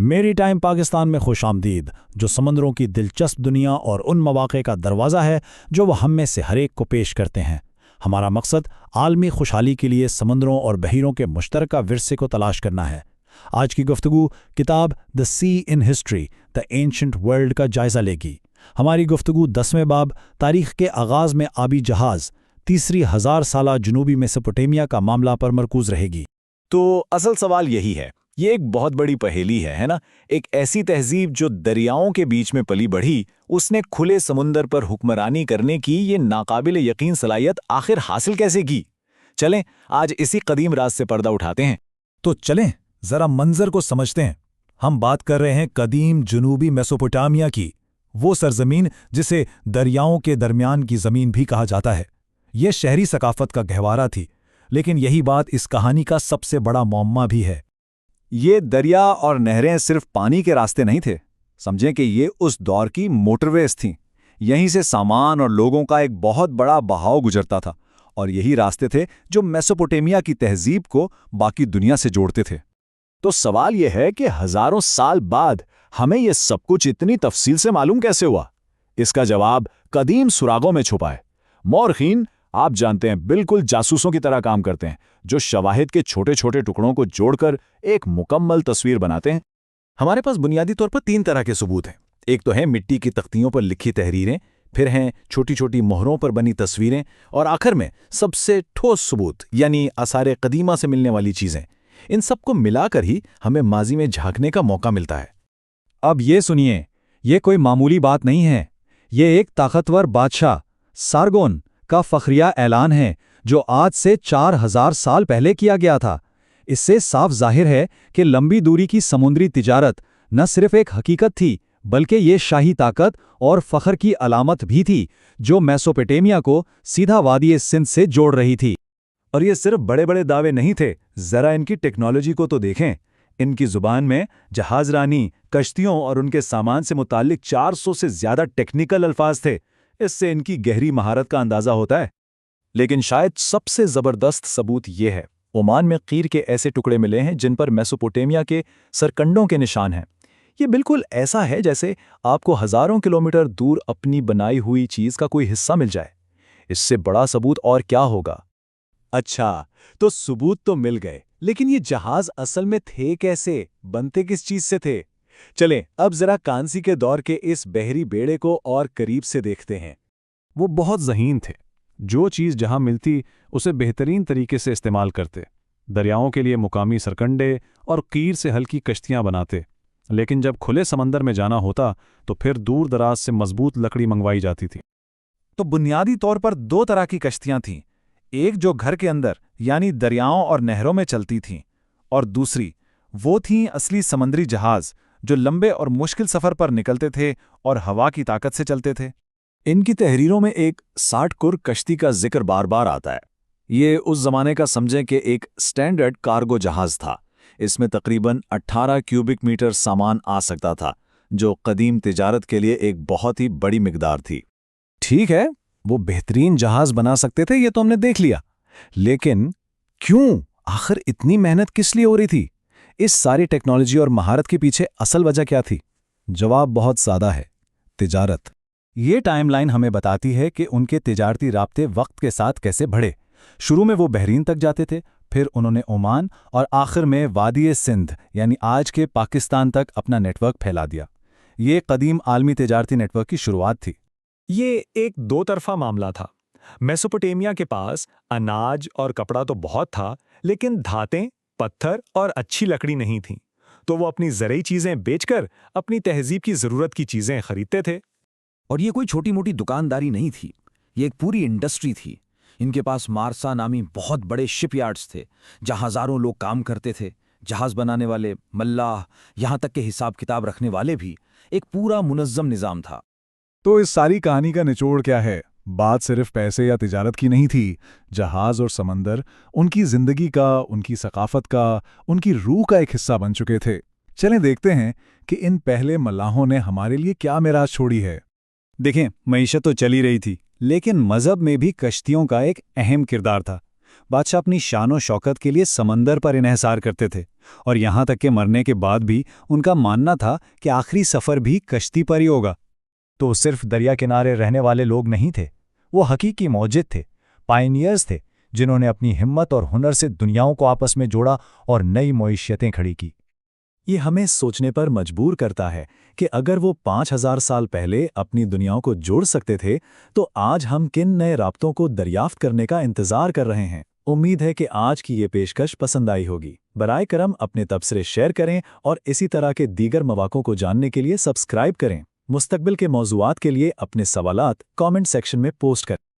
میری ٹائم پاکستان میں خوش آمدید، جو سمندروں کی دلچسپ دنیا اور ان مواقع کا دروازہ ہے جو وہ ہم میں سے ہر ایک کو پیش کرتے ہیں۔ ہمارا مقصد عالمی خوشحالی کے لیے سمندروں اور بحیروں کے مشترکہ ورثے کو تلاش کرنا ہے۔ آج کی گفتگو کتاب the sea in history the ancient world کا جائزہ لے گی۔ ہماری گفتگو 10ویں باب تاریخ کے آغاز میں آبی جہاز، تیسری 1000 سالہ جنوبی میسوپوٹیمیا کا معاملہ پر مرکوز رہے گی۔ تو اصل سوال یہی ہے، یہ ایک بہت بڑی پہیلی ہے نا؟ ایک ایسی تہذیب جو دریاؤں کے بیچ میں پلی بڑھی، اس نے کھلے سمندر پر حکمرانی کرنے کی یہ ناقابل یقین صلاحیت آخر حاصل کیسے کی؟ چلیں آج اسی قدیم راز سے پردہ اٹھاتے ہیں۔ تو چلیں ذرا منظر کو سمجھتے ہیں۔ ہم بات کر رہے ہیں قدیم جنوبی میسوپوٹامیا کی، وہ سرزمین جسے دریاؤں کے درمیان کی زمین بھی کہا جاتا ہے۔ یہ شہری ثقافت کا گہوارہ تھی، لیکن یہی بات اس کہانی کا سب سے بڑا معمہ بھی ہے۔ یہ دریا اور نہریں صرف پانی کے راستے نہیں تھے، سمجھیں کہ یہ اس دور کی موٹر ویز تھیں۔ یہیں سے سامان اور لوگوں کا ایک بہت بڑا بہاؤ گزرتا تھا، اور یہی راستے تھے جو میسوپوٹیمیا کی تہذیب کو باقی دنیا سے جوڑتے تھے۔ تو سوال یہ ہے کہ ہزاروں سال بعد ہمیں یہ سب کچھ اتنی تفصیل سے معلوم کیسے ہوا؟ اس کا جواب قدیم سراغوں میں چھپا ہے۔ مورخین، آپ جانتے ہیں، بالکل جاسوسوں کی طرح کام کرتے ہیں، جو شواہد کے چھوٹے چھوٹے ٹکڑوں کو جوڑ کر ایک مکمل تصویر بناتے ہیں۔ ہمارے پاس بنیادی طور پر 3 طرح کے ثبوت ہیں۔ ایک تو ہے مٹی کی تختیوں پر لکھی تحریریں، پھر ہیں چھوٹی چھوٹی مہروں پر بنی تصویریں، اور آخر میں سب سے ٹھوس ثبوت یعنی آثار قدیمہ سے ملنے والی چیزیں۔ ان سب کو ملا کر ہی ہمیں ماضی میں جھانکنے کا موقع ملتا ہے۔ اب یہ سنیے، یہ کوئی معمولی بات نہیں ہے۔ یہ ایک طاقتور بادشاہ سارگون کا فخریہ اعلان ہے جو آج سے 4000 سال پہلے کیا گیا تھا۔ اس سے صاف ظاہر ہے کہ لمبی دوری کی سمندری تجارت نہ صرف ایک حقیقت تھی، بلکہ یہ شاہی طاقت اور فخر کی علامت بھی تھی جو میسوپوٹیمیا کو سیدھا وادی سندھ سے جوڑ رہی تھی۔ اور یہ صرف بڑے بڑے دعوے نہیں تھے، ذرا ان کی ٹیکنالوجی کو تو دیکھیں۔ ان کی زبان میں جہاز رانی، کشتیوں اور ان کے سامان سے متعلق 400 سے زیادہ ٹیکنیکل الفاظ تھے۔ اس سے ان کی گہری مہارت کا اندازہ ہوتا ہے۔ لیکن شاید سب سے زبردست ثبوت یہ ہے، عمان میں قیر کے ایسے ٹکڑے ملے ہیں جن پر میسوپوٹیمیا کے سرکنڈوں کے نشان ہیں۔ یہ بالکل ایسا ہے جیسے آپ کو ہزاروں کلومیٹر دور اپنی بنائی ہوئی چیز کا کوئی حصہ مل جائے۔ اس سے بڑا ثبوت اور کیا ہوگا؟ اچھا، تو ثبوت تو مل گئے، لیکن یہ جہاز اصل میں تھے کیسے؟ بنتے کس چیز سے تھے؟ چلیں اب ذرا کانسی کے دور کے اس بحری بیڑے کو اور قریب سے دیکھتے ہیں۔ وہ بہت ذہین تھے، جو چیز جہاں ملتی اسے بہترین طریقے سے استعمال کرتے۔ دریاؤں کے لیے مقامی سرکنڈے اور قیر سے ہلکی کشتیاں بناتے، لیکن جب کھلے سمندر میں جانا ہوتا تو پھر دور دراز سے مضبوط لکڑی منگوائی جاتی تھی۔ تو بنیادی طور پر 2 طرح کی کشتیاں تھیں، ایک جو گھر کے اندر یعنی دریاؤں اور نہروں میں چلتی تھیں، اور دوسری وہ تھیں اصلی سمندری جہاز جو لمبے اور مشکل سفر پر نکلتے تھے اور ہوا کی طاقت سے چلتے تھے۔ ان کی تحریروں میں ایک 60 کر کشتی کا ذکر بار بار آتا ہے۔ یہ اس زمانے کا سمجھیں کہ ایک سٹینڈرڈ کارگو جہاز تھا۔ اس میں تقریباً 18 کیوبک میٹر سامان آ سکتا تھا، جو قدیم تجارت کے لیے ایک بہت ہی بڑی مقدار تھی۔ ٹھیک ہے، وہ بہترین جہاز بنا سکتے تھے، یہ تو ہم نے دیکھ لیا، لیکن کیوں؟ آخر اتنی محنت کس لیے ہو رہی تھی؟ اس ساری ٹیکنالوجی اور مہارت کے پیچھے اصل وجہ کیا تھی؟ جواب بہت سادہ ہے، تجارت۔ یہ ٹائم لائن ہمیں بتاتی ہے کہ ان کے تجارتی رابطے وقت کے ساتھ کیسے بڑھے۔ شروع میں وہ بحرین تک جاتے تھے، پھر انہوں نے عمان اور آخر میں وادی سندھ یعنی آج کے پاکستان تک اپنا نیٹ ورک پھیلا دیا۔ یہ قدیم عالمی تجارتی نیٹ ورک کی شروعات تھی۔ یہ ایک 2 طرفہ معاملہ تھا۔ میسوپوٹیمیا کے پاس اناج اور کپڑا تو بہت تھا، لیکن دھاتیں، پتھر اور اچھی لکڑی نہیں تھیں، تو وہ اپنی زرعی چیزیں بیچ کر اپنی تہذیب کی ضرورت کی چیزیں خریدتے تھے۔ اور یہ کوئی چھوٹی موٹی دکانداری نہیں تھی، یہ ایک پوری انڈسٹری تھی۔ ان کے پاس مارسا نامی بہت بڑے شپ یارڈز تھے جہاں ہزاروں لوگ کام کرتے تھے، جہاز بنانے والے، ملاح، یہاں تک کہ حساب کتاب رکھنے والے بھی۔ ایک پورا منظم نظام تھا۔ تو اس ساری کہانی کا نچوڑ کیا ہے؟ بات صرف پیسے یا تجارت کی نہیں تھی۔ جہاز اور سمندر ان کی زندگی کا، ان کی ثقافت کا، ان کی روح کا ایک حصہ بن چکے تھے۔ چلیں دیکھتے ہیں کہ ان پہلے ملاحوں نے ہمارے لیے کیا میراث چھوڑی ہے۔ دیکھیں، معیشت تو چلی رہی تھی، لیکن مذہب میں بھی کشتیوں کا ایک اہم کردار تھا۔ بادشاہ اپنی شان و شوکت کے لیے سمندر پر انحصار کرتے تھے، اور یہاں تک کہ مرنے کے بعد بھی ان کا ماننا تھا کہ آخری سفر بھی کشتی پر ہی ہوگا۔ تو صرف دریا کنارے رہنے والے لوگ نہیں تھے، وہ حقیقی موجد تھے، پائنیئرز تھے، جنہوں نے اپنی ہمت اور ہنر سے دنیاؤں کو آپس میں جوڑا اور نئی معیشتیں کھڑی کی۔ یہ ہمیں سوچنے پر مجبور کرتا ہے کہ اگر وہ 5000 سال پہلے اپنی دنیاؤں کو جوڑ سکتے تھے تو آج ہم کن نئے رابطوں کو دریافت کرنے کا انتظار کر رہے ہیں۔ امید ہے کہ آج کی یہ پیشکش پسند آئی ہوگی۔ برائے کرم اپنے تبصرے شیئر کریں اور اسی طرح کے دیگر مواقعوں کو جاننے کے لیے سبسکرائب کریں۔ مستقبل کے موضوعات کے لیے اپنے سوالات کامنٹ سیکشن میں پوسٹ کریں۔